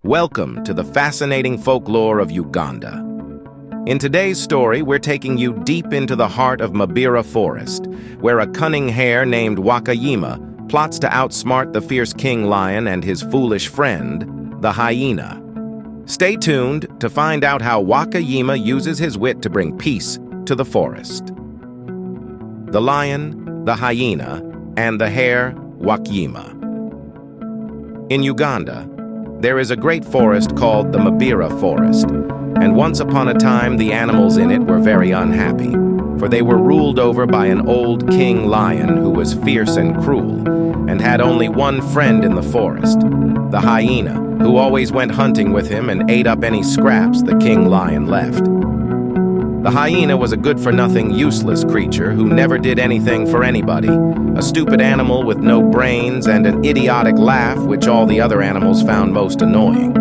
Welcome to the fascinating folklore of Uganda. In today's story, we're taking you deep into the heart of Mabira Forest, where a cunning hare named Wakayima plots to outsmart the fierce king lion and his foolish friend, the hyena. Stay tuned to find out how Wakayima uses his wit to bring peace to the forest. The lion, the hyena, and the hare, Wakayima. In Uganda, there is a great forest called the Mabira Forest, and once upon a time the animals in it were very unhappy, for they were ruled over by an old king lion who was fierce and cruel, and had only one friend in the forest, the hyena, who always went hunting with him and ate up any scraps the king lion left. The hyena was a good-for-nothing, useless creature who never did anything for anybody, a stupid animal with no brains and an idiotic laugh which all the other animals found most annoying.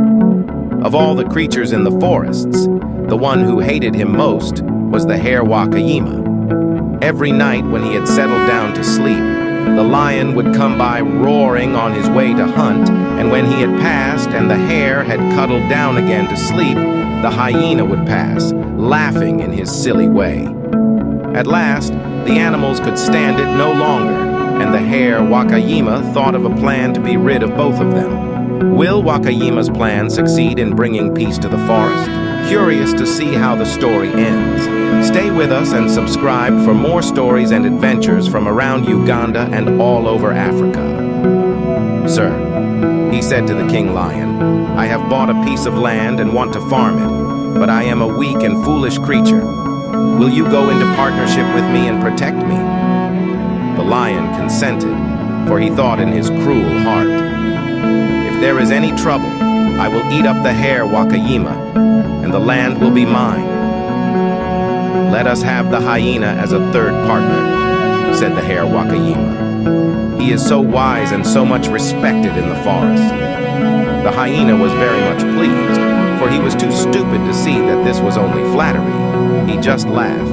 Of all the creatures in the forests, the one who hated him most was the hare Wakayima. Every night when he had settled down to sleep, the lion would come by roaring on his way to hunt, and when he had passed and the hare had cuddled down again to sleep, the hyena would pass, laughing in his silly way. At last, the animals could stand it no longer, and the hare Wakayima thought of a plan to be rid of both of them. Will Wakayima's plan succeed in bringing peace to the forest? Curious to see how the story ends. Stay with us and subscribe for more stories and adventures from around Uganda and all over Africa. "Sir," he said to the king lion, "I have bought a piece of land and want to farm it, but I am a weak and foolish creature. Will you go into partnership with me and protect me?" The lion consented, for he thought in his cruel heart, "If there is any trouble, I will eat up the hare Wakayima, and the land will be mine." "Let us have the hyena as a third partner," said the hare Wakayima. "He is so wise and so much respected in the forest." The hyena was very much pleased, for he was too stupid to see that this was only flattery. He just laughed.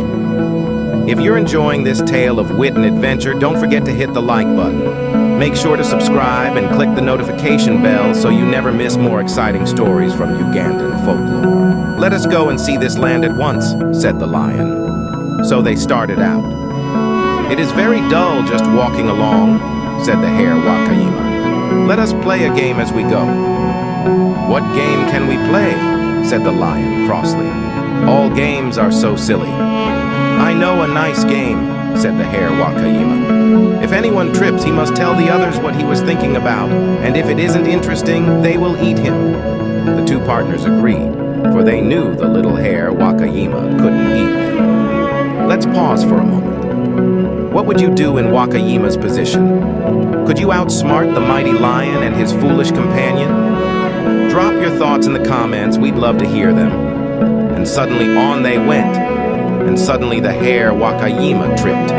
If you're enjoying this tale of wit and adventure, don't forget to hit the like button. Make sure to subscribe and click the notification bell so you never miss more exciting stories from Ugandan folklore. "Let us go and see this land at once," said the lion. So they started out. "It is very dull just walking along," said the hare Wakayima. "Let us play a game as we go." "What game can we play?" said the lion crossly. "All games are so silly." "I know a nice game," said the hare Wakayima. "If anyone trips, he must tell the others what he was thinking about, and if it isn't interesting, they will eat him." The two partners agreed, for they knew the little hare Wakayima couldn't eat them. Let's pause for a moment. What would you do in Wakayima's position? Could you outsmart the mighty lion and his foolish companion? Drop your thoughts in the comments, we'd love to hear them. And suddenly on they went, and suddenly the hare Wakayima tripped.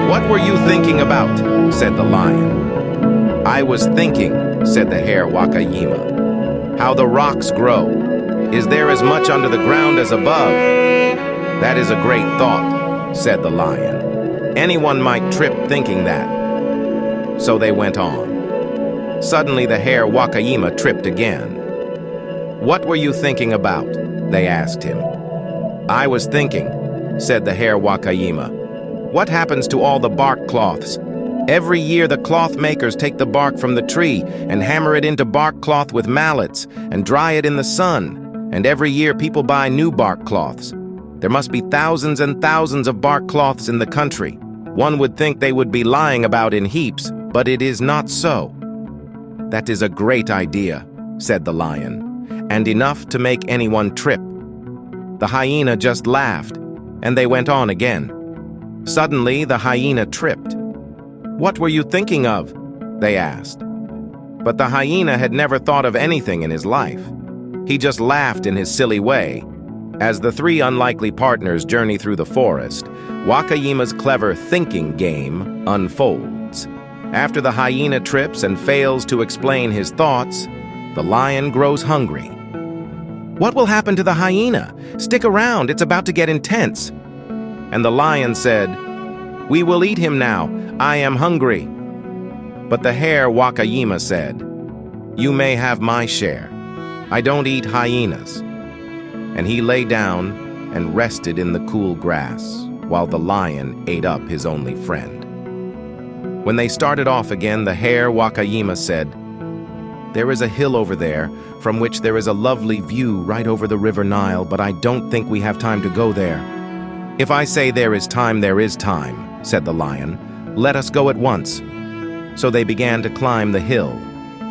"What were you thinking about?" said the lion. "I was thinking," said the hare Wakayima, "how the rocks grow. Is there as much under the ground as above?" "That is a great thought," said the lion. "Anyone might trip thinking that." So they went on. Suddenly the hare Wakayima tripped again. "What were you thinking about?" they asked him. "I was thinking," said the hare Wakayima, "what happens to all the bark cloths? Every year the cloth makers take the bark from the tree and hammer it into bark cloth with mallets and dry it in the sun, and every year people buy new bark cloths. There must be thousands and thousands of bark cloths in the country. One would think they would be lying about in heaps, but it is not so." "That is a great idea," said the lion, "and enough to make anyone trip." The hyena just laughed, and they went on again. Suddenly, the hyena tripped. "What were you thinking of?" they asked. But the hyena had never thought of anything in his life. He just laughed in his silly way. As the three unlikely partners journey through the forest, Wakayima's clever thinking game unfolds. After the hyena trips and fails to explain his thoughts, the lion grows hungry. "What will happen to the hyena? Stick around, it's about to get intense." And the lion said, "We will eat him now. I am hungry." But the hare Wakayima said, "You may have my share. I don't eat hyenas." And he lay down and rested in the cool grass, while the lion ate up his only friend. When they started off again, the hare Wakayima said, "There is a hill over there, from which there is a lovely view right over the river Nile, but I don't think we have time to go there." "If I say there is time," said the lion. "Let us go at once." So they began to climb the hill.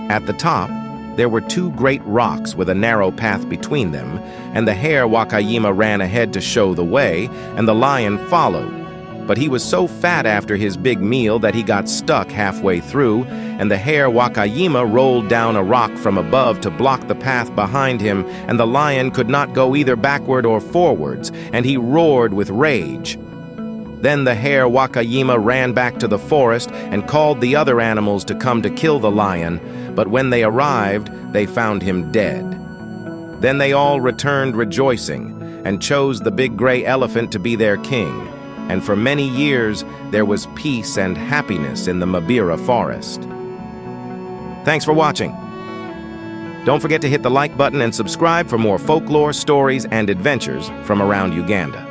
At the top, there were two great rocks with a narrow path between them, and the hare Wakayima ran ahead to show the way, and the lion followed. But he was so fat after his big meal that he got stuck halfway through, and the hare Wakayima rolled down a rock from above to block the path behind him, and the lion could not go either backward or forwards, and he roared with rage. Then the hare Wakayima ran back to the forest and called the other animals to come to kill the lion, but when they arrived, they found him dead. Then they all returned rejoicing and chose the big gray elephant to be their king, and for many years there was peace and happiness in the Mabira forest. Thanks for watching. Don't forget to hit the like button and subscribe for more folklore, stories, and adventures from around Uganda.